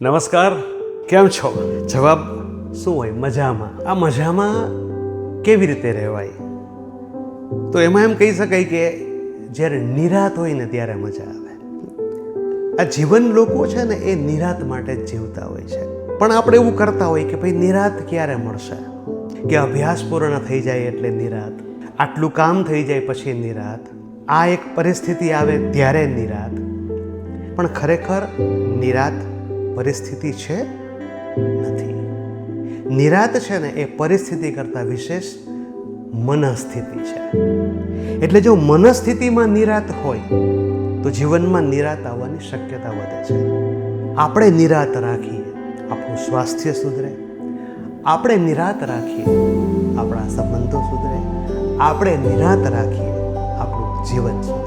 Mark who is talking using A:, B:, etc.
A: નમસ્કાર, કેમ છો? જવાબ શું હોય? મજામાં. આ મજામાં કેવી રીતે રહેવાય? તો એમાં એમ કહી શકાય કે જ્યારે નિરાત હોય ને ત્યારે મજા આવે. આ જીવન લોકો છે ને એ નિરાત માટે જ જીવતા હોય છે. પણ આપણે એવું કરતા હોય કે ભાઈ નિરાત ક્યારે મળશે, કે અભ્યાસ પૂર્ણ થઈ જાય એટલે નિરાત, આટલું કામ થઈ જાય પછી નિરાત, આ એક પરિસ્થિતિ આવે ત્યારે નિરાત. પણ ખરેખર નિરાત પરિસ્થિતિ છે નથી. નિરાત છે ને એ પરિસ્થિતિ કરતાં વિશેષ મનસ્થિતિ છે. એટલે જો મનસ્થિતિમાં નિરાત હોય તો જીવનમાં નિરાત આવવાની શક્યતા વધે છે. આપણે નિરાત રાખીએ, આપણું સ્વાસ્થ્ય સુધરે. આપણે નિરાત રાખીએ, આપણા સંબંધો સુધરે. આપણે નિરાત રાખીએ, આપણું જીવન સુધરે.